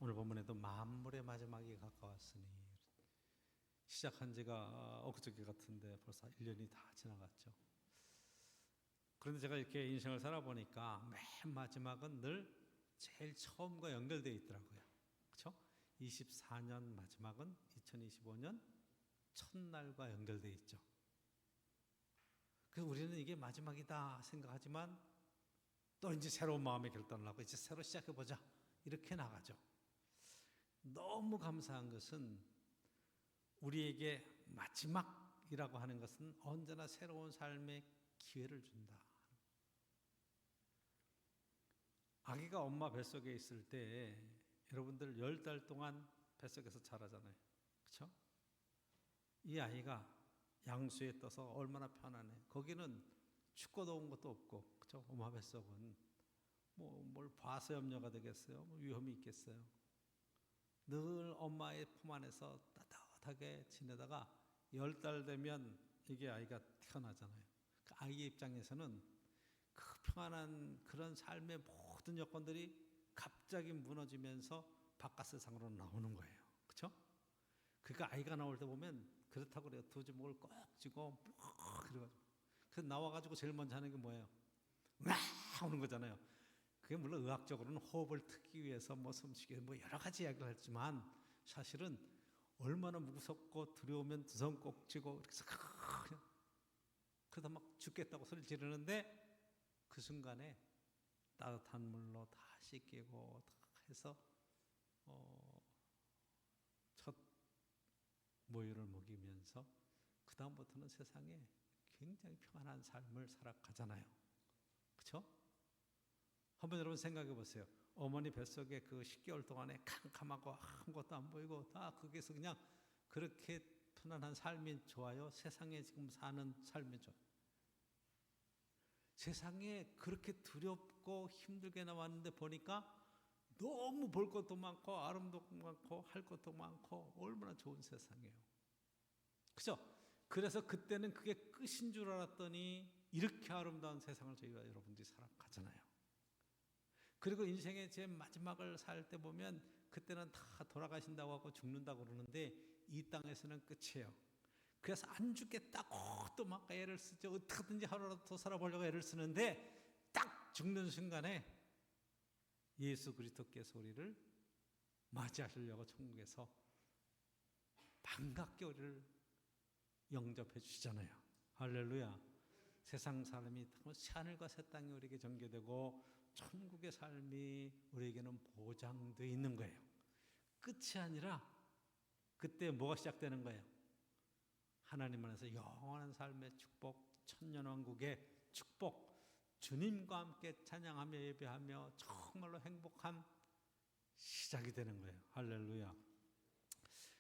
오늘 본문에도 만물의 마지막이 가까웠으니 시작한 지가 엊그저께 같은데 벌써 1년이 다 지나갔죠. 그런데 제가 이렇게 인생을 살아보니까 맨 마지막은 늘 제일 처음과 연결되어 있더라고요. 그렇죠? 24년 마지막은 2025년 첫날과 연결되어 있죠. 그래서 우리는 이게 마지막이다 생각하지만 또 이제 새로운 마음의 결단을 하고 이제 새로 시작해보자 이렇게 나가죠. 너무 감사한 것은 우리에게 마지막이라고 하는 것은 언제나 새로운 삶의 기회를 준다. 아기가 엄마 뱃속에 있을 때 여러분들 10달 동안 뱃속에서 자라잖아요. 그렇죠? 이 아이가 양수에 떠서 얼마나 편안해. 거기는 춥고 더운 것도 없고, 그렇죠? 엄마 뱃속은 뭘 봐서 염려가 되겠어요? 위험이 있겠어요? 늘 엄마의 품 안에서 따뜻하게 지내다가 10달 되면 이게 아이가 태어나잖아요. 그 아이의 입장에서는 그 평안한 그런 삶의 모든 여건들이 갑자기 무너지면서 바깥 세상으로 나오는 거예요. 그렇죠? 그러니까 아이가 나올 때 보면 그렇다고 그래요. 두 주먹을 꼭 쥐고 그래가지고 그 나와가지고 제일 먼저 하는 게 뭐예요? 와 하는 거잖아요. 그게 물론 의학적으로는 호흡을 트기 위해서 숨쉬기 여러 가지 이야기를 했지만 사실은 얼마나 무섭고 두려우면 두 손 꼭 쥐고 이렇게 그러다 막 죽겠다고 소리 지르는데 그 순간에 따뜻한 물로 다 씻기고 다 해서 첫 모유를 먹이면서 그 다음부터는 세상에 굉장히 평안한 삶을 살아가잖아요. 그렇죠? 한번 여러분 생각해 보세요. 어머니 뱃속에 그 10개월 동안에 캄캄하고 아무것도 안 보이고 다 거기서 그냥 그렇게 편안한 삶이 좋아요? 세상에 지금 사는 삶이 좋아요? 세상에 그렇게 두렵고 힘들게 나왔는데 보니까 너무 볼 것도 많고 아름답고 많고 할 것도 많고 얼마나 좋은 세상이에요. 그죠? 그래서 그때는 그게 끝인 줄 알았더니 이렇게 아름다운 세상을 저희가 여러분들이 살아가잖아요. 그리고 인생의 제 마지막을 살 때 보면 그때는 다 돌아가신다고 하고 죽는다고 그러는데 이 땅에서는 끝이에요. 그래서 안 죽겠다고 또 막 애를 쓰죠. 어떻게든지 하루라도 더 살아보려고 애를 쓰는데 딱 죽는 순간에 예수 그리스도께서 우리를 맞이하시려고 천국에서 반갑게 우리를 영접해 주시잖아요. 할렐루야. 세상 사람이 하늘과 새 땅이 우리에게 전개되고 천국의 삶이 우리에게는 보장되어 있는 거예요. 끝이 아니라 그때 뭐가 시작되는 거예요? 하나님 안에서 영원한 삶의 축복, 천년왕국의 축복, 주님과 함께 찬양하며 예배하며 정말로 행복한 시작이 되는 거예요. 할렐루야.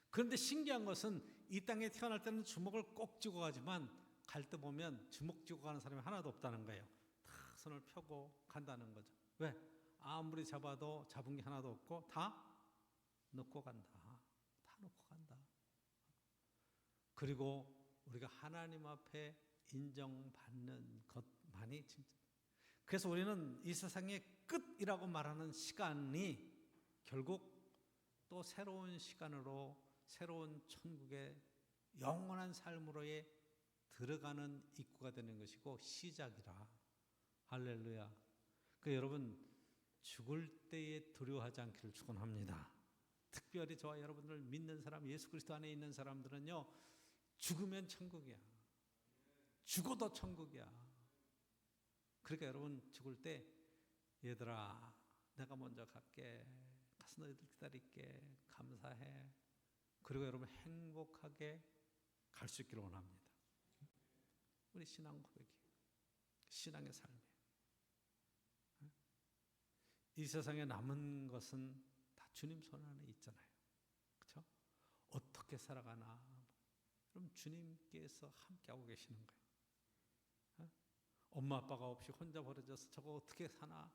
그런데 신기한 것은 이 땅에 태어날 때는 주먹을 꼭 쥐고 가지만 갈 때 보면 주먹 쥐고 가는 사람이 하나도 없다는 거예요. 다 손을 펴고 간다는 거죠. 왜? 아무리 잡아도 잡은 게 하나도 없고 다 놓고 간다. 다 놓고 간다. 그리고 우리가 하나님 앞에 인정받는 것만이 진짜. 그래서 우리는 이 세상의 끝이라고 말하는 시간이 결국 또 새로운 시간으로 새로운 천국의 영원한 삶으로의 들어가는 입구가 되는 것이고 시작이라. 할렐루야. 그 여러분 죽을 때에 두려워하지 않기를 축원합니다. 특별히 저와 여러분들 믿는 사람, 예수 그리스도 안에 있는 사람들은요, 죽으면 천국이야. 죽어도 천국이야. 그러니까 여러분 죽을 때 얘들아 내가 먼저 갈게. 가서 너희들 기다릴게. 감사해. 그리고 여러분 행복하게 갈 수 있기를 원합니다. 우리 신앙 고백이 신앙의 삶이에요. 이 세상에 남은 것은 다 주님 손 안에 있잖아요. 그렇죠? 어떻게 살아가나 그럼 주님께서 함께하고 계시는 거예요. 엄마 아빠가 없이 혼자 버려져서 저거 어떻게 사나?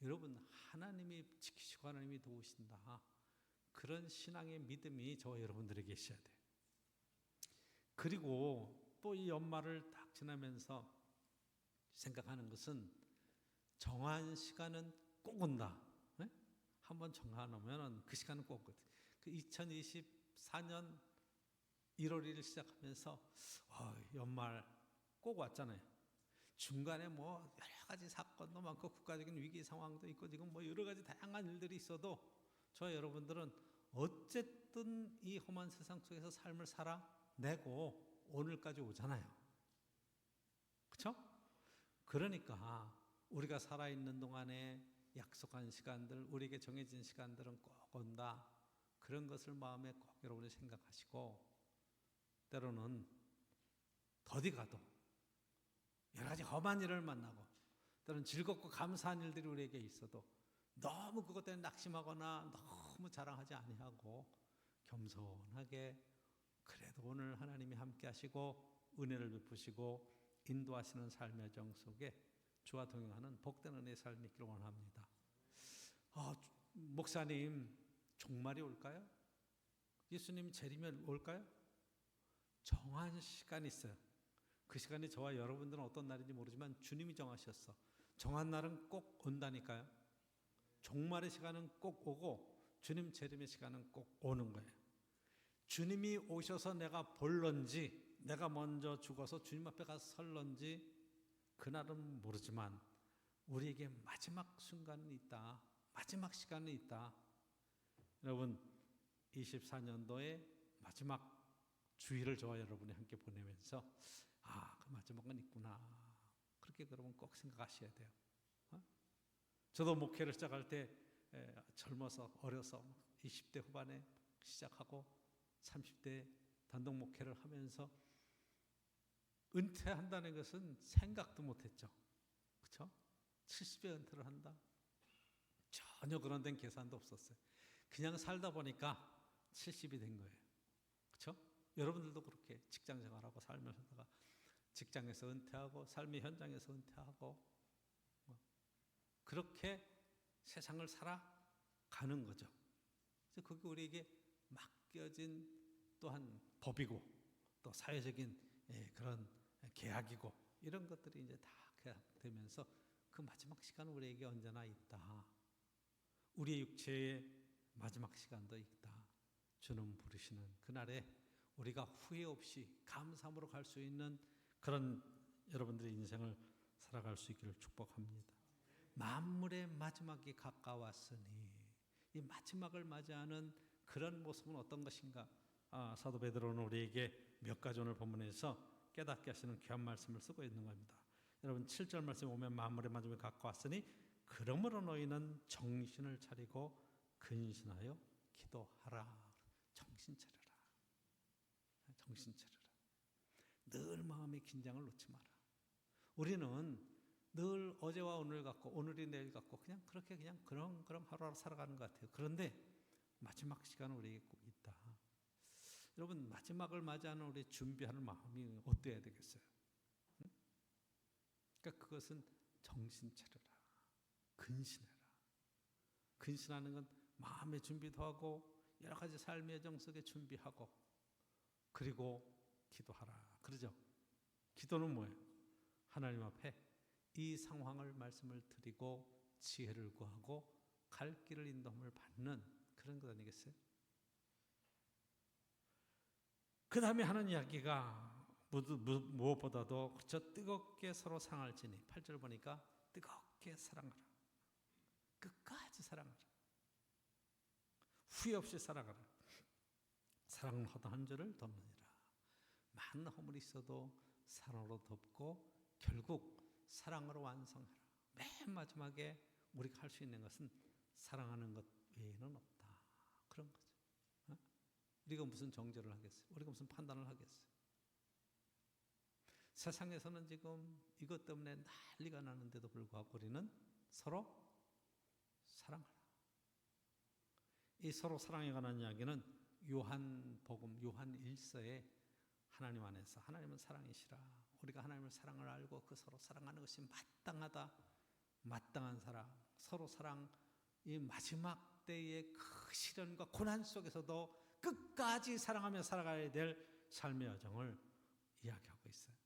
여러분 하나님이 지키시고 하나님이 도우신다. 그런 신앙의 믿음이 저와 여러분들에게 있어야 돼요. 그리고 또 이 연말을 딱 지나면서 생각하는 것은 정한 시간은 꼭 온다. 한번 정해놓으면 그 시간은 꼭 그 2024년 1월 1일 시작하면서 연말 꼭 왔잖아요. 중간에 뭐 여러 가지 사건도 많고 국가적인 위기 상황도 있고 지금 뭐 여러 가지 다양한 일들이 있어도 저 여러분들은 어쨌든 이 험한 세상 속에서 삶을 살아내고 오늘까지 오잖아요. 그렇죠? 그러니까 우리가 살아있는 동안에 약속한 시간들, 우리에게 정해진 시간들은 꼭 온다. 그런 것을 마음에 꼭 여러분이 생각하시고, 때로는 더디 가도 여러 가지 험한 일을 만나고 때로는 즐겁고 감사한 일들이 우리에게 있어도 너무 그것 때문에 낙심하거나 너무 자랑하지 아니하고 겸손하게 그래도 오늘 하나님이 함께 하시고 은혜를 베푸시고 인도하시는 삶의 정 속에 주와 동행하는 복된 은혜의 삶이 있기를 원합니다. 목사님, 종말이 올까요? 예수님 재림이 올까요? 정한 시간이 있어요. 그 시간이 저와 여러분들은 어떤 날인지 모르지만 주님이 정하셨어. 정한 날은 꼭 온다니까요. 종말의 시간은 꼭 오고 주님 재림의 시간은 꼭 오는 거예요. 주님이 오셔서 내가 볼런지, 내가 먼저 죽어서 주님 앞에 가서 설런지 그날은 모르지만 우리에게 마지막 순간은 있다. 마지막 시간은 있다. 여러분, 24년도의 마지막 주일을 저와 여러분이 함께 보내면서 그 마지막은 있구나. 그렇게 여러분 꼭 생각하셔야 돼요. 저도 목회를 시작할 때 젊어서 어려서 20대 후반에 시작하고 30대 단독 목회를 하면서 은퇴한다는 것은 생각도 못했죠. 그렇죠? 70에 은퇴를 한다. 전혀 그런 데 계산도 없었어요. 그냥 살다 보니까 70이 된 거예요. 그렇죠? 여러분들도 그렇게 직장 생활하고 삶을 살다가 직장에서 은퇴하고 삶의 현장에서 은퇴하고 그렇게 세상을 살아가는 거죠. 그래서 그게 우리에게 맡겨진 또한 법이고 또 사회적인 그런 계약이고 이런 것들이 이제 다 계약되면서 그 마지막 시간은 우리에게 언제나 있다. 우리의 육체의 마지막 시간도 있다. 주는 부르시는 그날에 우리가 후회 없이 감사함으로 갈 수 있는 그런 여러분들의 인생을 살아갈 수 있기를 축복합니다. 만물의 마지막이 가까웠으니 이 마지막을 맞이하는 그런 모습은 어떤 것인가? 사도 베드로는 우리에게 몇 가지 오늘 본문에서 깨닫게 하시는 귀한 말씀을 쓰고 있는 겁니다. 여러분 7절 말씀 보면 만물의 마지막이 가까웠으니 그러므로 너희는 정신을 차리고 근신하여 기도하라. 정신 차려라. 정신 차려라. 늘 마음의 긴장을 놓지 마라. 우리는 늘 어제와 오늘 같고 오늘이 내일 같고 그냥 그렇게 그냥 그런 하루하루 살아가는 것 같아요. 그런데 마지막 시간은 우리에게 꼭 있다. 여러분 마지막을 맞이하는 우리 준비하는 마음이 어때야 되겠어요? 그러니까 그것은 정신 차려라. 근신해라. 근신하는 건 마음의 준비도 하고 여러 가지 삶의 여정 속에 준비하고 그리고 기도하라. 그러죠? 기도는 뭐예요? 하나님 앞에 이 상황을 말씀을 드리고 지혜를 구하고 갈 길을 인도함을 받는 그런 것 아니겠어요? 그 다음에 하는 이야기가 무엇보다도 그저 뜨겁게 서로 사랑할지니 8절 보니까 뜨겁게 사랑하라. 끝까지 사랑하라. 후회 없이 사랑하라. 사랑은 허다한 죄를 덮느니라. 많은 허물이 있어도 사랑으로 덮고 결국 사랑으로 완성하라. 맨 마지막에 우리가 할 수 있는 것은 사랑하는 것 외에는 없다. 그런 거죠. 우리가 무슨 정죄를 하겠어요? 우리가 무슨 판단을 하겠어요? 세상에서는 지금 이것 때문에 난리가 나는데도 불구하고 우리는 서로 사랑하라. 이 서로 사랑에 관한 이야기는 요한복음, 요한 1서에 하나님 안에서 하나님은 사랑이시라. 우리가 하나님의 사랑을 알고 그 서로 사랑하는 것이 마땅하다. 마땅한 사랑, 서로 사랑, 이 마지막 때의 그 시련과 고난 속에서도 끝까지 사랑하며 살아가야 될 삶의 여정을 이야기하고 있어요.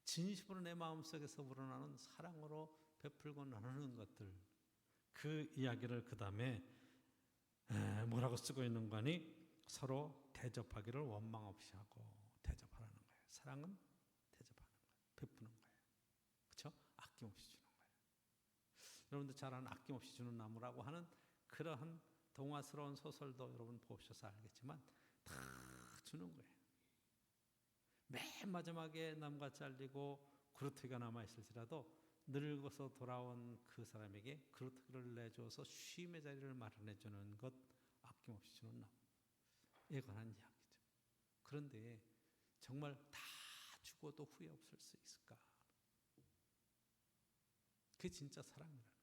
진심으로 내 마음속에서 우러나는 사랑으로 베풀고 나누는 것들, 그 이야기를 그 다음에 뭐라고 쓰고 있는 거니? 서로 대접하기를 원망 없이 하고 대접하라는 거예요. 사랑은 대접하는 거예요. 베푸는 거예요. 그렇죠? 아낌없이 주는 거예요. 여러분들 잘 아는 아낌없이 주는 나무라고 하는 그러한 동화스러운 소설도 여러분 보셔서 알겠지만 다 주는 거예요. 맨 마지막에 나무가 잘리고 그루터기가 남아있을지라도 늙어서 돌아온 그 사람에게 그루터기를 내줘서 쉼의 자리를 마련해 주는 것, 아낌없이 주는 나무에 관한 이야기죠. 그런데 정말 다 주고도 후회 없을 수 있을까? 그게 진짜 사랑이라는 거예요.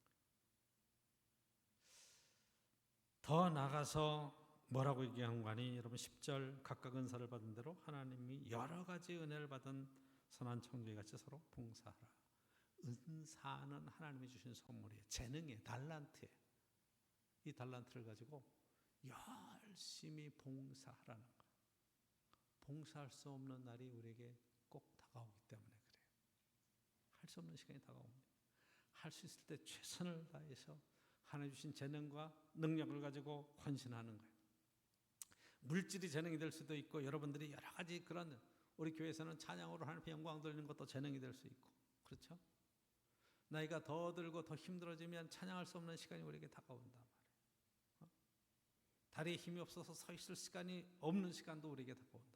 더 나아가서 뭐라고 얘기한 거니? 여러분 10절 각각 은사를 받은 대로 하나님이 여러 가지 은혜를 받은 선한 청지기 같이 서로 봉사하라. 은사는 하나님이 주신 선물이에요. 재능이에요. 달란트예요. 이 달란트를 가지고 열심히 봉사하라는 거예요. 봉사할 수 없는 날이 우리에게 꼭 다가오기 때문에 그래요. 할 수 없는 시간이 다가옵니다. 할 수 있을 때 최선을 다해서 하나님 주신 재능과 능력을 가지고 헌신하는 거예요. 물질이 재능이 될 수도 있고 여러분들이 여러 가지 그런 우리 교회에서는 찬양으로 하나님께 영광 돌리는 것도 재능이 될 수 있고 그렇죠? 나이가 더 들고 더 힘들어지면 찬양할 수 없는 시간이 우리에게 다가온단 말이에요. 다리에 힘이 없어서 서 있을 시간이 없는 시간도 우리에게 다가온단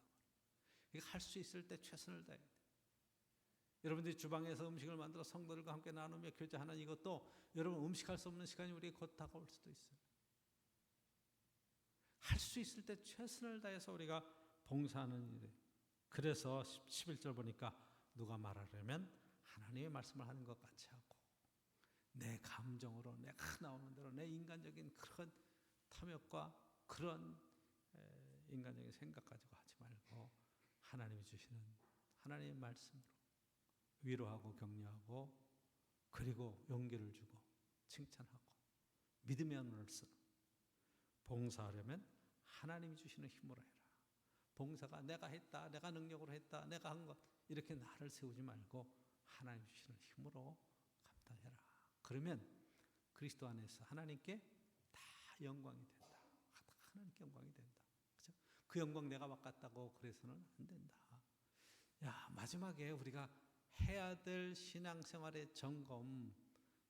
말이에요. 할 수 있을 때 최선을 다해야 돼요. 여러분들이 주방에서 음식을 만들어 성도들과 함께 나누며 교제하는 이것도 여러분 음식할 수 없는 시간이 우리에게 곧 다가올 수도 있어요. 할 수 있을 때 최선을 다해서 우리가 봉사하는 일이에요. 그래서 11절 보니까 누가 말하려면 하나님의 말씀을 하는 것 같이 하고 내 감정으로 내가 나오는 대로 내 인간적인 그런 탐욕과 그런 인간적인 생각 가지고 하지 말고 하나님이 주시는 하나님의 말씀으로 위로하고 격려하고 그리고 용기를 주고 칭찬하고 믿음의 언어를 쓰는 봉사하려면 하나님이 주시는 힘으로 해라. 봉사가 내가 했다, 내가 능력으로 했다, 내가 한 것 이렇게 나를 세우지 말고 하나님 주시는 힘으로 감당해라. 그러면 그리스도 안에서 하나님께 다 영광이 된다. 다 하나님께 영광이 된다. 그렇죠? 그 영광 내가 받겠다고 그래서는 안 된다. 야, 마지막에 우리가 해야 될 신앙생활의 점검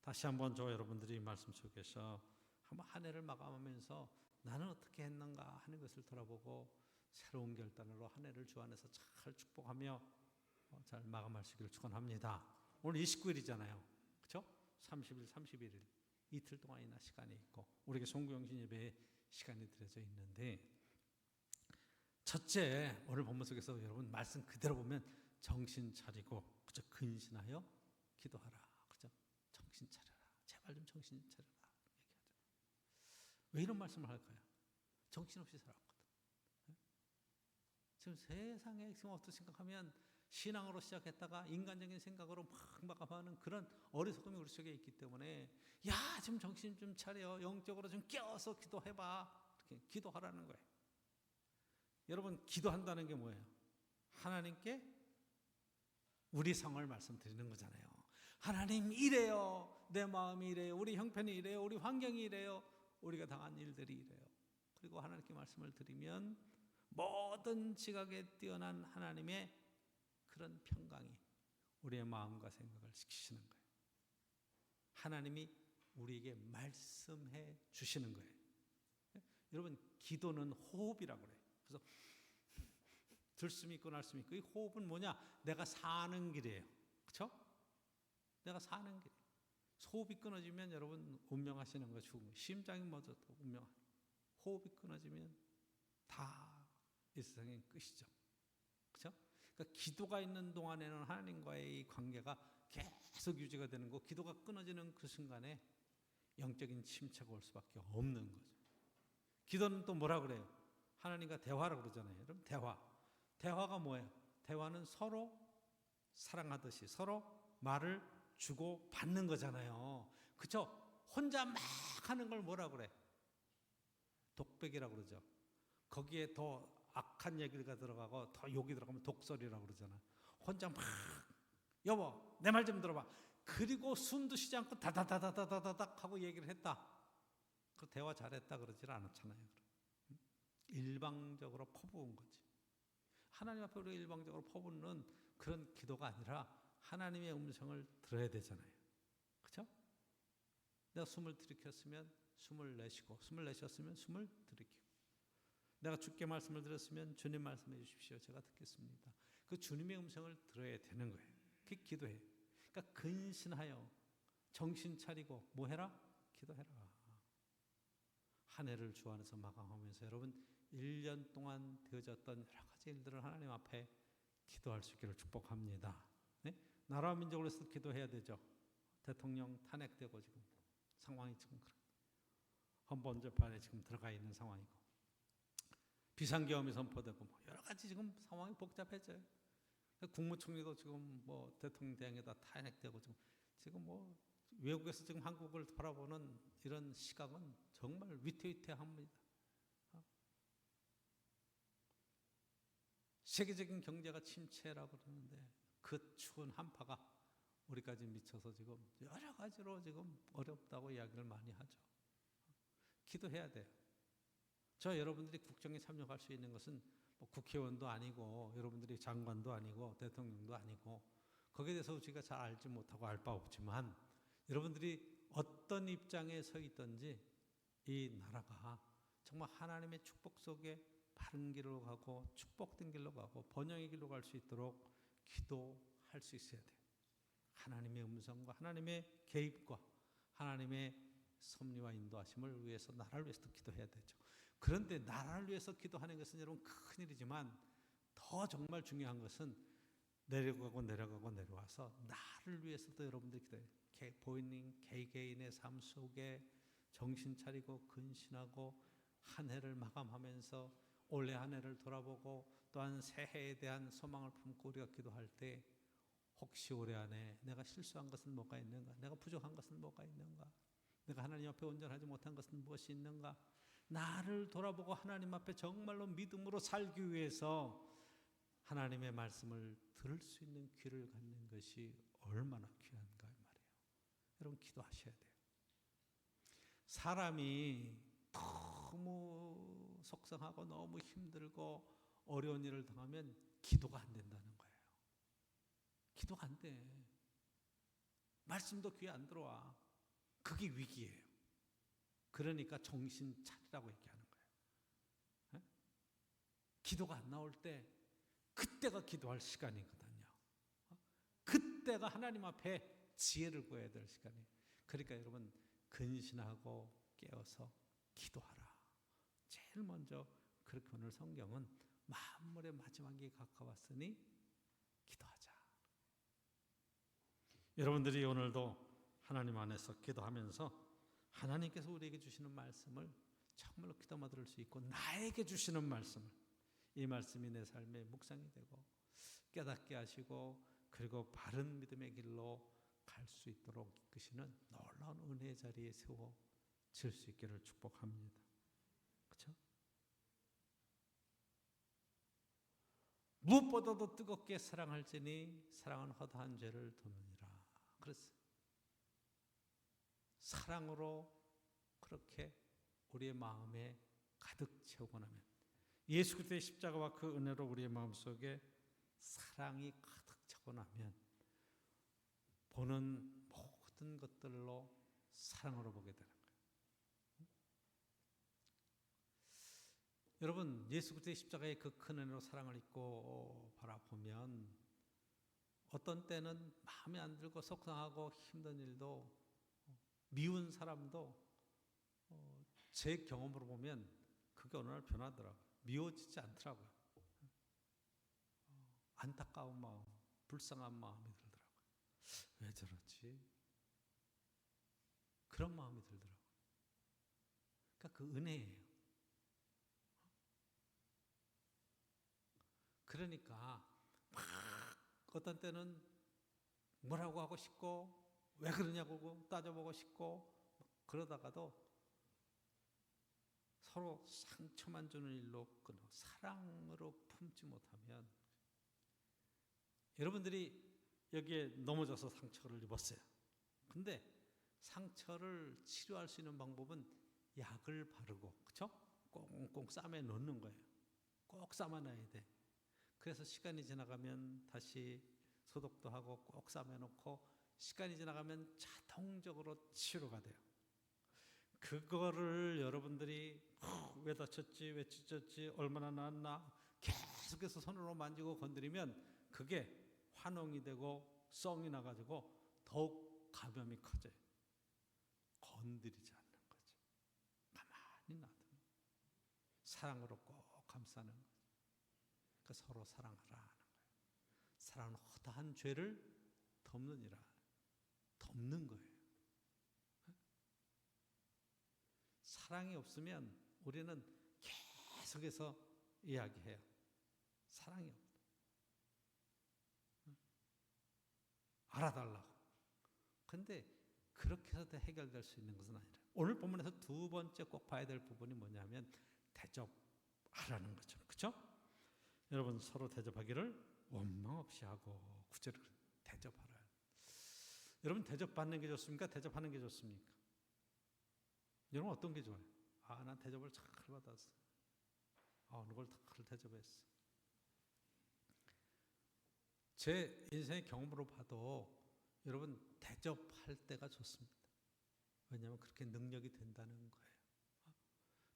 다시 한번 저 여러분들이 말씀 속에서 한번 한 해를 마감하면서 나는 어떻게 했는가 하는 것을 돌아보고 새로운 결단으로 한 해를 주 안에서 잘 축복하며 잘 마감하시기를 축원합니다. 오늘 29일이잖아요. 그렇죠? 30일, 31일 이틀 동안이나 시간이 있고 우리에게 송구영신 예배에 시간이 들여져 있는데 첫째 오늘 본문 속에서 여러분 말씀 그대로 보면 정신 차리고 그저 근신하여 기도하라. 그죠? 정신 차려라. 제발 좀 정신 차려라. 얘기하죠. 왜 이런 말씀을 할까요? 정신없이 살았거든. 지금 세상에 지금 어떻게 생각하면 신앙으로 시작했다가 인간적인 생각으로 막 마감하는 그런 어리석음이 우리 속에 있기 때문에 야, 지금 정신 좀 차려. 영적으로 좀 깨어서 기도해봐. 이렇게 기도하라는 거예요. 여러분 기도한다는 게 뭐예요? 하나님께 우리 상황을 말씀드리는 거잖아요. 하나님 이래요. 내 마음이 이래요. 우리 형편이 이래요. 우리 환경이 이래요. 우리가 당한 일들이 이래요. 그리고 하나님께 말씀을 드리면 모든 지각에 뛰어난 하나님의 그런 평강이 우리의 마음과 생각을 지키시는 거예요. 하나님이 우리에게 말씀해 주시는 거예요. 여러분 기도는 호흡이라고 그래요. 그래서 들숨이 있고 날숨이 있고 이 호흡은 뭐냐? 내가 사는 길이에요. 그렇죠? 내가 사는 길. 호흡이 끊어지면 여러분 운명하시는 거 죽은 거. 심장이 먼저 운명. 호흡이 끊어지면 다 이 세상의 끝이죠. 그렇죠? 그러니까 기도가 있는 동안에는 하나님과의 이 관계가 계속 유지가 되는 거. 기도가 끊어지는 그 순간에 영적인 침체가 올 수밖에 없는 거죠. 기도는 또 뭐라 그래요? 하나님과 대화라고 그러잖아요. 여러분 대화. 대화가 뭐예요? 대화는 서로 사랑하듯이 서로 말을 주고 받는 거잖아요. 그렇죠? 혼자 막 하는 걸 뭐라 그래? 독백이라고 그러죠. 거기에 더 악한 얘기가 들어가고 더 욕이 들어가면 독설이라고 그러잖아요. 혼자 막 여보 내 말 좀 들어봐. 그리고 숨도 쉬지 않고 다다다다다다닥 하고 얘기를 했다. 그 대화 잘했다 그러질 않았잖아요. 일방적으로 퍼부은 거지. 하나님 앞에 우리가 일방적으로 퍼붓는 그런 기도가 아니라 하나님의 음성을 들어야 되잖아요. 그렇죠? 내가 숨을 들이켰으면 숨을 내쉬고, 숨을 내셨으면 숨을 들이키고, 내가 주께 말씀을 드렸으면 주님 말씀해 주십시오. 제가 듣겠습니다. 그 주님의 음성을 들어야 되는 거예요. 그게 기도예요. 그러니까 근신하여 정신 차리고 뭐 해라? 기도해라. 한 해를 주 안에서 마감하면서 여러분 1년 동안 되어졌던 여러 가지 일들을 하나님 앞에 기도할 수 있기를 축복합니다. 네? 나라와 민족을 위해서 기도해야 되죠. 대통령 탄핵되고 지금 상황이 지금 헌법재판에 지금 들어가 있는 상황이고, 비상계엄이 선포되고 뭐 여러 가지 지금 상황이 복잡해져요. 국무총리도 지금 뭐 대통령 대행에다 탄핵되고 지금 뭐 외국에서 지금 한국을 바라보는 이런 시각은 정말 위태위태합니다. 세계적인 경제가 침체라고 그러는데 그 추운 한파가 우리까지 미쳐서 지금 여러 가지로 지금 어렵다고 이야기를 많이 하죠. 기도해야 돼요. 저 여러분들이 국정에 참여할 수 있는 것은 뭐 국회의원도 아니고 여러분들이 장관도 아니고 대통령도 아니고 거기에 대해서 우리가 잘 알지 못하고 알 바 없지만 여러분들이 어떤 입장에 서 있든지 이 나라가 정말 하나님의 축복 속에 바른 길로 가고 축복된 길로 가고 번영의 길로 갈 수 있도록 기도할 수 있어야 돼요. 하나님의 음성과 하나님의 개입과 하나님의 섭리와 인도하심을 위해서, 나라를 위해서도 기도해야 되죠. 그런데 나라를 위해서 기도하는 것은 여러분 큰일이지만 더 정말 중요한 것은 내려가고 내려와서 나를 위해서도 여러분들이 기도해요. 본인 개개인의 삶 속에 정신 차리고 근신하고 한 해를 마감하면서 올해 한 해를 돌아보고 또한 새해에 대한 소망을 품고 우리가 기도할 때 혹시 올해 안에 내가 실수한 것은 뭐가 있는가? 내가 부족한 것은 뭐가 있는가? 내가 하나님 앞에 온전하지 못한 것은 무엇이 있는가? 나를 돌아보고 하나님 앞에 정말로 믿음으로 살기 위해서 하나님의 말씀을 들을 수 있는 귀를 갖는 것이 얼마나 귀한가 말이에요. 여러분 기도하셔야 돼요. 사람이 너무 속상하고 너무 힘들고 어려운 일을 당하면 기도가 안 된다는 거예요. 기도가 안 돼. 말씀도 귀에 안 들어와. 그게 위기예요. 그러니까 정신 차리라고 얘기하는 거예요. 네? 기도가 안 나올 때 그때가 기도할 시간이거든요. 그때가 하나님 앞에 지혜를 구해야 될 시간이에요. 그러니까 여러분 근신하고 깨어서 기도하라. 제일 먼저 그렇게 오늘 성경은 만물의 마지막이 가까웠으니 기도하자. 여러분들이 오늘도 하나님 안에서 기도하면서 하나님께서 우리에게 주시는 말씀을 정말로 귀담아 들을 수 있고 나에게 주시는 말씀을, 이 말씀이 내 삶의 묵상이 되고 깨닫게 하시고 그리고 바른 믿음의 길로 갈 수 있도록 이끄시는 놀라운 은혜의 자리에 세워질 수 있기를 축복합니다. 그렇죠? 무엇보다도 뜨겁게 사랑할지니 사랑은 허다한 죄를 돕느니라. 그랬어요. 사랑으로 그렇게 우리의 마음에 가득 채우고 나면, 예수 그리스도의 십자가와 그 은혜로 우리의 마음속에 사랑이 가득 차고 나면 보는 모든 것들로 사랑으로 보게 되는 거예요. 여러분 예수 그리스도의 십자가의 그 큰 은혜로 사랑을 잊고 바라보면 어떤 때는 마음에 안 들고 속상하고 힘든 일도, 미운 사람도 제 경험으로 보면 그게 어느 날 변하더라고요. 미워지지 않더라고요. 안타까운 마음, 불쌍한 마음이 들더라고요. 왜 저렇지? 그런 마음이 들더라고요. 그러니까 그 은혜예요. 그러니까 막 어떤 때는 뭐라고 하고 싶고 왜 그러냐고 따져보고 싶고 그러다가도 서로 상처만 주는 일로 끊어 사랑으로 품지 못하면, 여러분들이 여기에 넘어져서 상처를 입었어요. 근데 상처를 치료할 수 있는 방법은 약을 바르고, 그렇죠? 꽁꽁 싸매 놓는 거예요. 꼭 싸매 놔야 돼. 그래서 시간이 지나가면 다시 소독도 하고 꼭 싸매 놓고 시간이 지나가면 자동적으로 치료가 돼요. 그거를 여러분들이 왜 다쳤지, 왜 찢었지, 얼마나 나았나 계속해서 손으로 만지고 건드리면 그게 환원이 되고 썽이 나가지고 더욱 감염이 커져요. 건드리지 않는 거죠. 가만히 놔두는 사랑으로 꼭 감싸는 거죠. 그러니까 서로 사랑하라 하는 거예요. 사랑은 허다한 죄를 덮느니라. 덮는 거예요. 사랑이 없으면 우리는 계속해서 이야기해요. 사랑이 없다. 알아달라고. 근데 그렇게 해서 해결될 수 있는 것은 아니라 오늘 본문에서 두 번째 꼭 봐야 될 부분이 뭐냐면 대접하라는 거죠. 그렇죠? 여러분 서로 대접하기를 원망 없이 하고 구절을 대접하라. 여러분 대접받는 게 좋습니까? 대접하는 게 좋습니까? 여러분 어떤 게 좋아요? 난 대접을 잘 받았어. 어느 걸 잘 대접했어. 제 인생의 경험으로 봐도 여러분 대접할 때가 좋습니다. 왜냐하면 그렇게 능력이 된다는 거예요.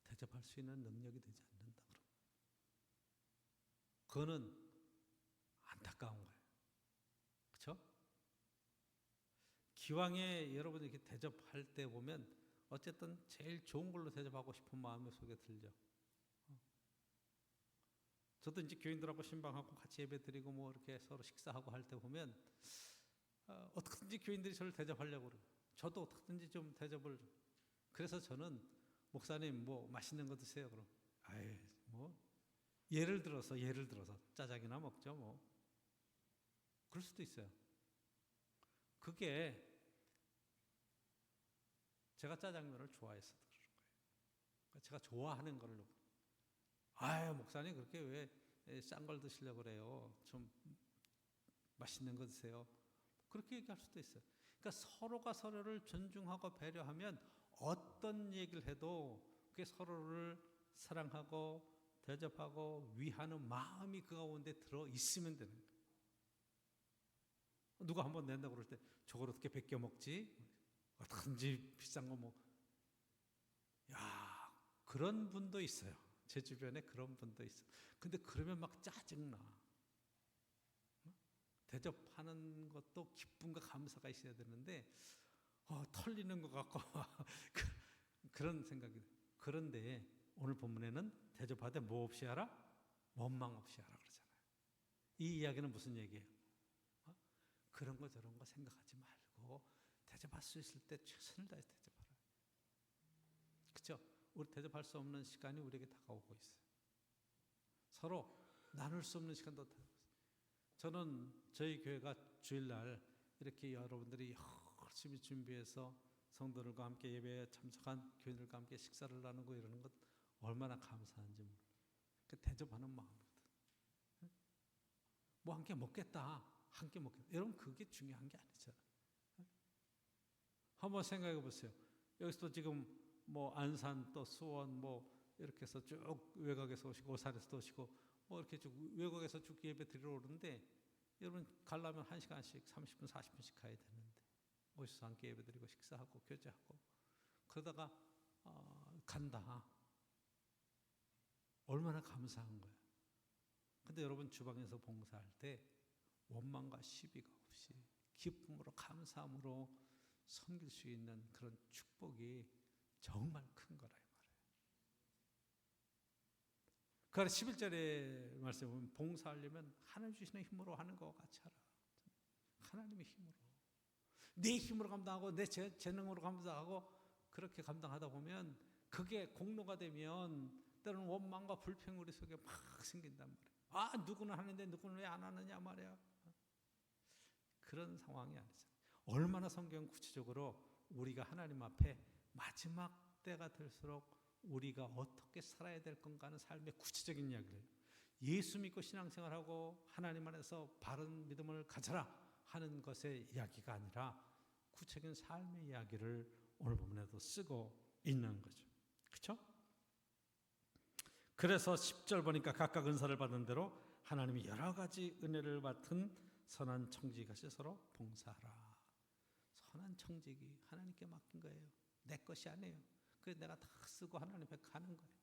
대접할 수 있는 능력이 되지 않는다. 그거는 안타까운 거예요. 그렇죠? 기왕에 여러분이 이렇게 대접할 때 보면 어쨌든 제일 좋은 걸로 대접하고 싶은 마음이 속에 들죠. 저도 이제 교인들하고 신방하고 같이 예배드리고 뭐 이렇게 서로 식사하고 할 때 보면 어떻게든지 교인들이 저를 대접하려고 그래요. 저도 어떻게든지 좀 대접을. 그래서 저는 목사님 뭐 맛있는 거 드세요. 그럼 뭐 예를 들어서 짜장이나 먹죠 뭐. 그럴 수도 있어요. 그게 제가 짜장면을 좋아해서 그런 거예요. 제가 좋아하는 걸로. 목사님 그렇게 왜 싼 걸 드시려고 그래요? 좀 맛있는 거 드세요. 그렇게 얘기할 수도 있어요. 그러니까 서로가 서로를 존중하고 배려하면 어떤 얘기를 해도 그게 서로를 사랑하고 대접하고 위하는 마음이 그 가운데 들어 있으면 되는 거예요. 누가 한번 낸다고 그럴 때 저걸 어떻게 베껴 먹지? 어떤지 비싼 거 뭐. 그런 분도 있어요. 제 주변에 그런 분도 있어요. 근데 그러면 막 짜증나. 대접하는 것도 기쁨과 감사가 있어야 되는데 털리는 것 같고 그런 생각이. 그런데 오늘 본문에는 대접하되 뭐 없이 하라? 원망 없이 하라 그러잖아요. 이 이야기는 무슨 얘기예요? 그런 거 저런 거 생각하지 말고 대접할 수 있을 때 최선을 다해서 대접하라. 그렇죠? 우리 대접할 수 없는 시간이 우리에게 다가오고 있어요. 서로 나눌 수 없는 시간도 다가오고 있어요. 저는 저희 교회가 주일날 이렇게 여러분들이 열심히 준비해서 성도들과 함께 예배에 참석한 교인들과 함께 식사를 나누고 이러는 것 얼마나 감사한지 몰라요. 그 대접하는 마음이거든. 뭐 함께 먹겠다. 함께 먹겠다. 여러분 그게 중요한 게 아니잖아요. 한번 생각해 보세요. 여기서 지금 뭐 안산 또 수원 뭐 이렇게 해서 쭉 외곽에서 오시고 오산에서 오시고 뭐 이렇게 쭉 외곽에서 쭉 예배 드리러 오는데 여러분 가려면 1시간씩 30분 40분씩 가야 되는데 오셔서 함께 예배 드리고 식사하고 교제하고 그러다가 간다. 얼마나 감사한 거야. 근데 여러분 주방에서 봉사할 때 원망과 시비가 없이 기쁨으로 감사함으로 섬길 수 있는 그런 축복이 정말 큰 거라 이 말이에요. 그래서 11절에 말씀에 보면 봉사하려면 하나님 주시는 힘으로 하는 것 같이 하라. 하나님의 힘으로. 내 힘으로 감당하고 내 재능으로 감당하고 그렇게 감당하다 보면 그게 공로가 되면 때로는 원망과 불평이 우리 속에 막 생긴단 말이에요. 누구는 하는데 누구는 왜 안 하느냐 말이야. 그런 상황이 아니잖아요. 얼마나 성경은 구체적으로 우리가 하나님 앞에 마지막 때가 될수록 우리가 어떻게 살아야 될 건가 하는 삶의 구체적인 이야기를 해요. 예수 믿고 신앙생활하고 하나님 안에서 바른 믿음을 가져라 하는 것의 이야기가 아니라 구체적인 삶의 이야기를 오늘 본문에도 쓰고 있는 거죠. 그렇죠? 그래서 10절 보니까 각각 은사를 받은 대로 하나님이 여러 가지 은혜를 맡은 선한 청지기같이 서로 봉사하라. 선한 청지기 하나님께 맡긴 거예요. 내 것이 아니에요. 그래서 내가 다 쓰고 하나님 앞에 가는 거예요.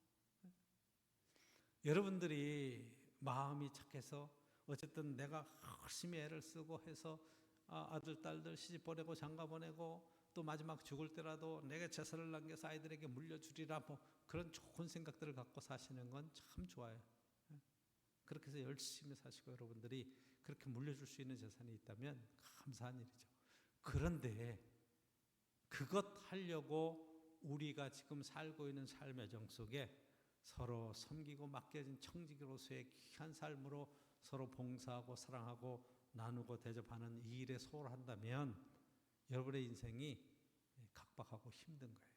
여러분들이 마음이 착해서 어쨌든 내가 열심히 애를 쓰고 해서 아들, 딸들 시집 보내고 장가 보내고 또 마지막 죽을 때라도 내게 재산을 남겨서 아이들에게 물려주리라 뭐 그런 좋은 생각들을 갖고 사시는 건 참 좋아요. 그렇게 해서 열심히 사시고 여러분들이 그렇게 물려줄 수 있는 재산이 있다면 감사한 일이죠. 그런데 그것 하려고 우리가 지금 살고 있는 삶의 정 속에 서로 섬기고 맡겨진 청지기로서의 귀한 삶으로 서로 봉사하고 사랑하고 나누고 대접하는 이 일에 소홀한다면 여러분의 인생이 각박하고 힘든 거예요.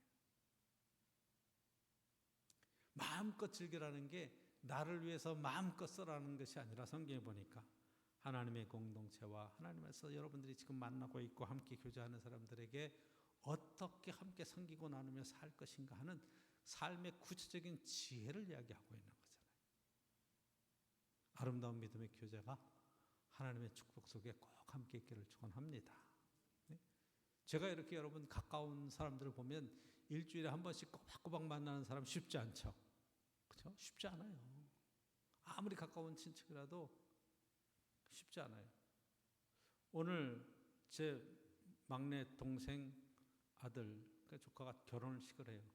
마음껏 즐기라는 게 나를 위해서 마음껏 써라는 것이 아니라 성경에 보니까 하나님의 공동체와 하나님에서 여러분들이 지금 만나고 있고 함께 교제하는 사람들에게 어떻게 함께 섬기고 나누며 살 것인가 하는 삶의 구체적인 지혜를 이야기하고 있는 거잖아요. 아름다운 믿음의 교제가 하나님의 축복 속에 꼭 함께 있기를 축원합니다. 제가 이렇게 여러분 가까운 사람들을 보면 일주일에 한 번씩 꼬박꼬박 만나는 사람 쉽지 않죠. 그렇죠? 쉽지 않아요. 아무리 가까운 친척이라도 쉽지 않아요. 오늘 제 막내 동생 아들 그 조카가 결혼식을 해요.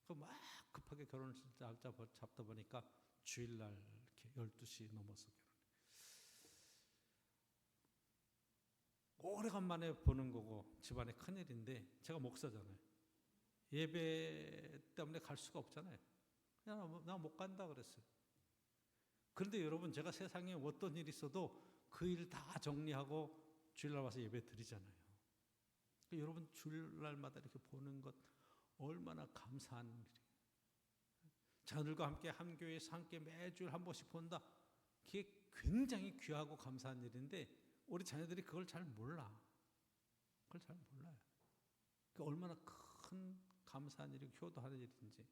그 막 급하게 결혼을 잡다 보니까 주일날 이렇게 12시 넘어서 오래간만에 보는 거고 집안에 큰일인데 제가 목사잖아요. 예배 때문에 갈 수가 없잖아요. 그냥 나 못 간다 그랬어요. 그런데 여러분 제가 세상에 어떤 일이 있어도 그 일 다 정리하고 주일날 와서 예배 드리잖아요. 그러니까 여러분 주일날마다 이렇게 보는 것 얼마나 감사한 일이에요. 자녀들과 함께 한 교회에서 함께 매주일 한 번씩 본다. 그게 굉장히 귀하고 감사한 일인데 우리 자녀들이 그걸 잘 몰라. 그걸 잘 몰라요. 그게 얼마나 큰 감사한 일이고 효도하는 일인지.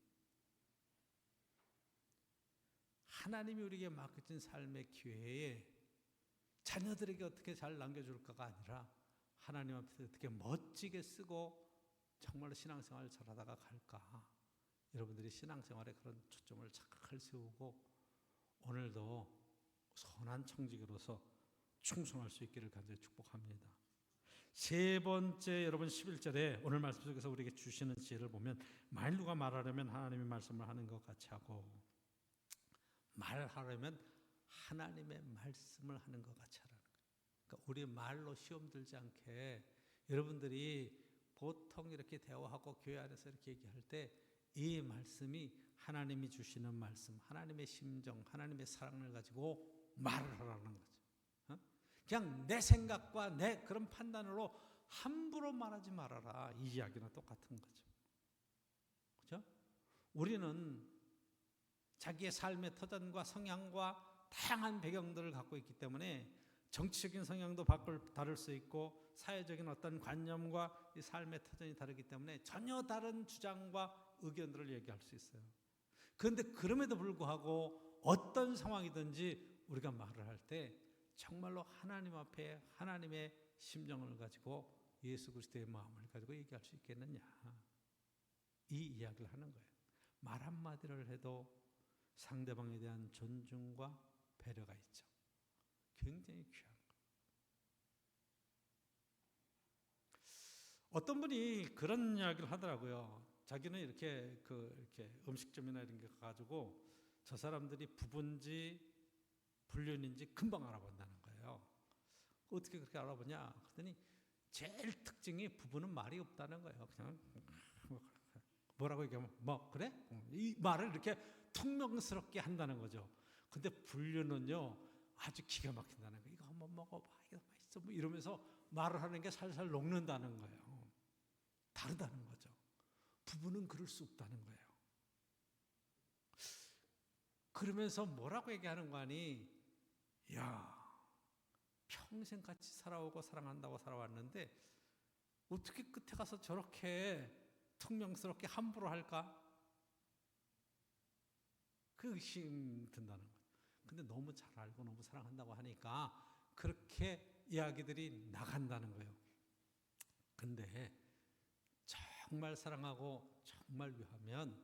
하나님이 우리에게 맡겨진 삶의 기회에 자녀들에게 어떻게 잘 남겨줄까가 아니라 하나님 앞에서 어떻게 멋지게 쓰고 정말로 신앙생활을 잘하다가 갈까. 여러분들이 신앙생활에 그런 초점을 착각할 세우고 오늘도 선한 청지기로서 충성할 수 있기를 간절히 축복합니다. 세 번째 여러분 11절에 오늘 말씀 속에서 우리에게 주시는 지혜를 보면 만일 누가 말하려면 하나님의 말씀을 하는 것 같이 하고 말하려면 하나님의 말씀을 하는 것 같이 하라는 거예요. 그러니까 우리 말로 시험 들지 않게 여러분들이 보통 이렇게 대화하고 교회 안에서 이렇게 얘기할 때 이 말씀이 하나님이 주시는 말씀, 하나님의 심정, 하나님의 사랑을 가지고 말을 하라는 거죠. 그냥 내 생각과 내 그런 판단으로 함부로 말하지 말아라. 이 이야기는 똑같은 거죠. 그렇죠? 우리는 자기의 삶의 터전과 성향과 다양한 배경들을 갖고 있기 때문에 정치적인 성향도 다를 수 있고 사회적인 어떤 관념과 이 삶의 터전이 다르기 때문에 전혀 다른 주장과 의견들을 얘기할 수 있어요. 그런데 그럼에도 불구하고 어떤 상황이든지 우리가 말을 할 때 정말로 하나님 앞에 하나님의 심정을 가지고 예수 그리스도의 마음을 가지고 얘기할 수 있겠느냐. 이 이야기를 하는 거예요. 말 한마디를 해도 상대방에 대한 존중과 배려가 있죠. 굉장히 귀한 거예요. 어떤 분이 그런 이야기를 하더라고요. 자기는 이렇게 음식점이나 이런 게 가지고 저 사람들이 부부인지 불륜인지 금방 알아본다는 거예요. 어떻게 그렇게 알아보냐? 그랬더니 제일 특징이 부부는 말이 없다는 거예요. 그냥 뭐라고 얘기하면 뭐 그래? 이 말을 이렇게 퉁명스럽게 한다는 거죠. 근데 불륜은요 아주 기가 막힌다는 거예요. 이거 한번 먹어봐, 이거 맛있어, 뭐 이러면서 말을 하는 게 살살 녹는다는 거예요. 다르다는 거죠. 부부는 그럴 수 없다는 거예요. 그러면서 뭐라고 얘기하는 거 아니? 야, 평생 같이 살아오고 사랑한다고 살아왔는데 어떻게 끝에 가서 저렇게 퉁명스럽게 함부로 할까? 그 의심 든다는 거예요. 근데 너무 잘 알고 너무 사랑한다고 하니까 그렇게 이야기들이 나간다는 거예요. 근데 정말 사랑하고 정말 위하면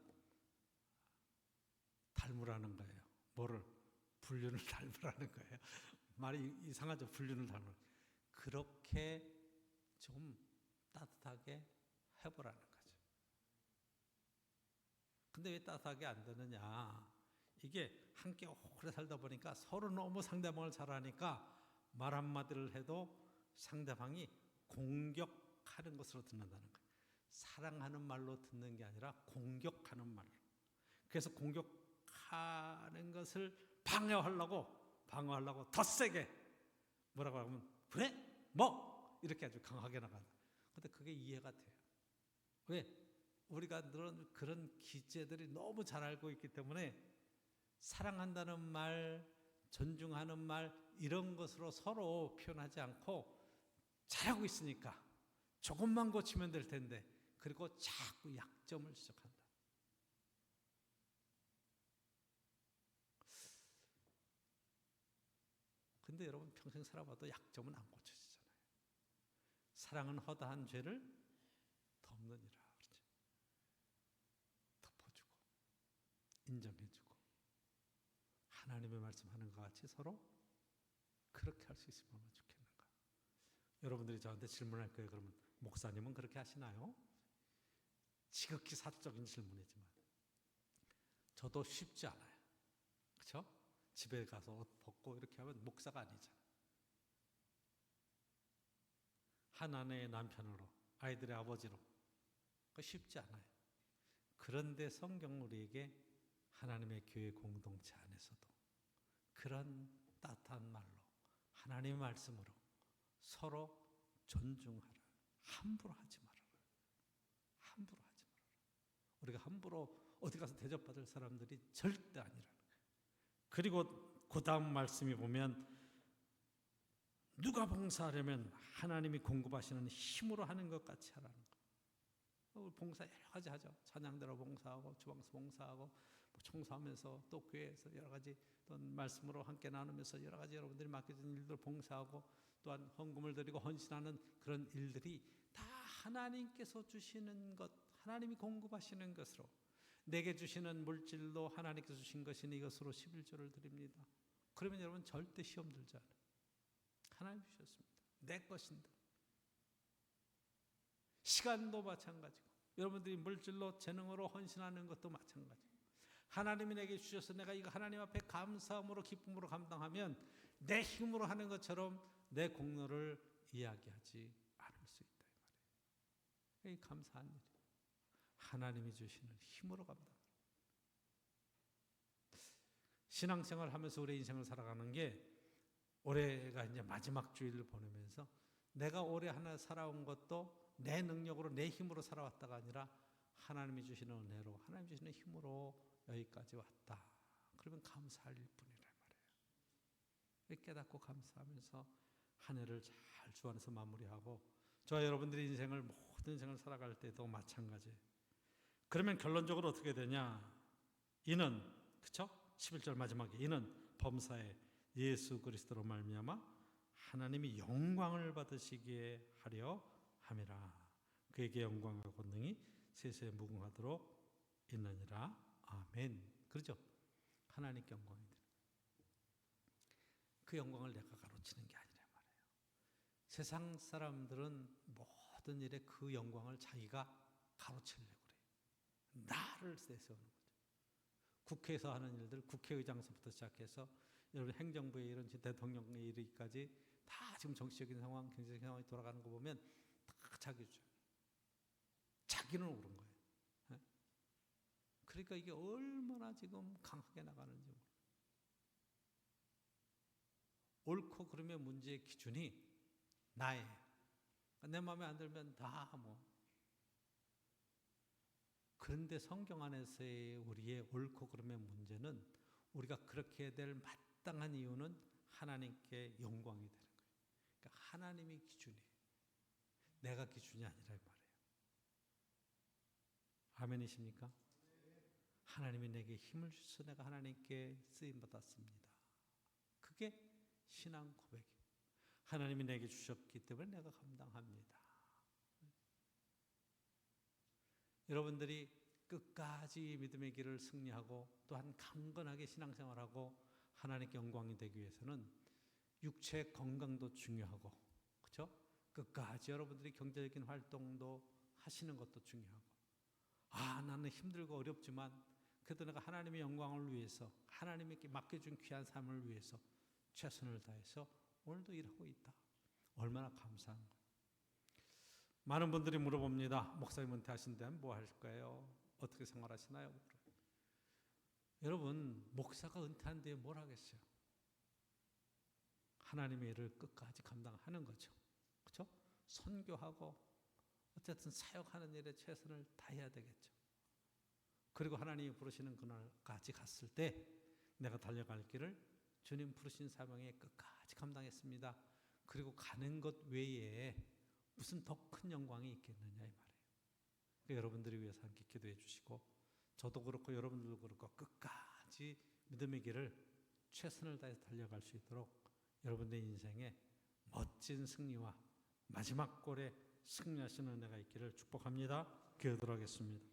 닮으라는 거예요. 뭐를? 불륜을 닮으라는 거예요. 말이 이상하죠. 불륜을 닮으라. 그렇게 좀 따뜻하게 해보라는 거죠. 근데 왜 따뜻하게 안 되느냐? 이게 함께 오래 살다 보니까 서로 너무 상대방을 잘 아니까 말 한마디를 해도 상대방이 공격하는 것으로 듣는다는 거예요. 사랑하는 말로 듣는 게 아니라 공격하는 말로. 그래서 공격하는 것을 방어하려고 더 세게 뭐라고 하면 그래? 뭐? 이렇게 아주 강하게 나간다. 근데 그게 이해가 돼요. 왜? 우리가 그런 기제들이 너무 잘 알고 있기 때문에 사랑한다는 말, 존중하는 말 이런 것으로 서로 표현하지 않고 잘하고 있으니까 조금만 고치면 될 텐데 그리고 자꾸 약점을 지적한다. 근데 여러분 평생 살아봐도 약점은 안 고쳐지잖아요. 사랑은 허다한 죄를 덮느니라 그러죠. 덮어주고 인정해주고 하나님의 말씀하는 것 같이 서로 그렇게 할 수 있으면 얼마나 좋겠는가. 여러분들이 저한테 질문할 거예요. 그러면 목사님은 그렇게 하시나요? 지극히 사적인 질문이지만 저도 쉽지 않아요. 그렇죠? 집에 가서 옷 벗고 이렇게 하면 목사가 아니잖아요. 한 아내의 남편으로 아이들의 아버지로 그거 쉽지 않아요. 그런데 성경은 우리에게 하나님의 교회 공동체 안에서도 그런 따뜻한 말로 하나님의 말씀으로 서로 존중하라. 함부로 하지 말아라. 함부로 하지 말아라. 우리가 함부로 어디 가서 대접받을 사람들이 절대 아니라는 거예요. 그리고 그 다음 말씀이 보면 누가 봉사하려면 하나님이 공급하시는 힘으로 하는 것 같이 하라는 거예요. 봉사 여러 가지 하죠. 찬양대로 봉사하고 주방에서 봉사하고 뭐 청소하면서 또 교회에서 여러 가지 또 말씀으로 함께 나누면서 여러 가지 여러분들이 맡겨진 일들 봉사하고 또한 헌금을 드리고 헌신하는 그런 일들이 다 하나님께서 주시는 것, 하나님이 공급하시는 것으로 내게 주시는 물질도 하나님께서 주신 것이니 이것으로 11조를 드립니다. 그러면 여러분 절대 시험 들지 않아요. 하나님 주셨습니다. 내 것인데. 시간도 마찬가지고 여러분들이 물질로 재능으로 헌신하는 것도 마찬가지고 하나님이 내게 주셔서 내가 이거 하나님 앞에 감사함으로 기쁨으로 감당하면 내 힘으로 하는 것처럼 내 공로를 이야기하지 않을 수 있다 이 말이에요. 이 감사한 일이에요. 하나님이 주시는 힘으로 감당하는. 신앙생활 하면서 우리 인생을 살아가는 게 올해가 이제 마지막 주일을 보내면서 내가 올해 하나 살아온 것도 내 능력으로 내 힘으로 살아왔다가 아니라 하나님이 주시는 은혜로 하나님이 주시는 힘으로 여기까지 왔다. 그러면 감사할 뿐이란 말이에요. 깨닫고 감사하면서 한 해를 잘 주 안에서 마무리하고 저와 여러분들의 인생을 모든 인생을 살아갈 때도 마찬가지예요. 그러면 결론적으로 어떻게 되냐? 이는 그렇죠? 11절 마지막에 이는 범사에 예수 그리스도로 말미암아 하나님이 영광을 받으시기에 하려 함이라. 그에게 영광과 권능이 세세에 무궁하도록 있느니라. 아멘. 그렇죠? 하나님께 영광이 되는 그 영광을 내가 가로치는 게 아니란 말이에요. 세상 사람들은 모든 일에 그 영광을 자기가 가로채려고 그래요. 나를 내세우는 거죠. 국회에서 하는 일들, 국회의장서부터 시작해서 여러분 행정부의 일은 대통령의 일까지 다 지금 정치적인 상황, 경제적인 상황이 돌아가는 거 보면 다 자기 주장. 자기는 옳은 거예요. 네? 그러니까 이게 얼마나 지금 강하게 나가는지 몰라요. 옳고 그러면 문제의 기준이 나의 내 마음에 안 들면 다 뭐. 그런데 성경 안에서의 우리의 옳고 그름의 문제는 우리가 그렇게 될 마땅한 이유는 하나님께 영광이 되는 거예요. 하나님이 기준이에요. 내가 기준이 아니라 이 말이에요. 아멘이십니까? 하나님이 내게 힘을 주셔서 내가 하나님께 쓰임받았습니다. 그게 신앙 고백이에요. 하나님이 내게 주셨기 때문에 내가 감당합니다. 여러분들이 끝까지 믿음의 길을 승리하고 또한 강건하게 신앙생활하고 하나님께 영광이 되기 위해서는 육체 건강도 중요하고, 그렇죠? 끝까지 여러분들이 경제적인 활동도 하시는 것도 중요하고, 나는 힘들고 어렵지만 그래도 내가 하나님의 영광을 위해서 하나님께 맡겨준 귀한 삶을 위해서 최선을 다해서 오늘도 일하고 있다. 얼마나 감사한 거예요. 많은 분들이 물어봅니다. 목사님 은퇴하신다면 뭐 할까요? 어떻게 생활하시나요? 여러분, 목사가 은퇴한 뒤에 뭘 하겠어요? 하나님의 일을 끝까지 감당하는 거죠. 그렇죠? 선교하고 어쨌든 사역하는 일에 최선을 다해야 되겠죠. 그리고 하나님이 부르시는 그날까지 갔을 때 내가 달려갈 길을 주님 부르신 사명에 끝까지 감당했습니다. 그리고 가는 것 외에 무슨 더 큰 영광이 있겠느냐 이 말이에요. 그러니까 여러분들이 위해서 함께 기도해 주시고, 저도 그렇고 여러분들도 그렇고 끝까지 믿음의 길을 최선을 다해서 달려갈 수 있도록 여러분들의 인생에 멋진 승리와 마지막 골에 승리하시는 은혜가 있기를 축복합니다. 기도하겠습니다.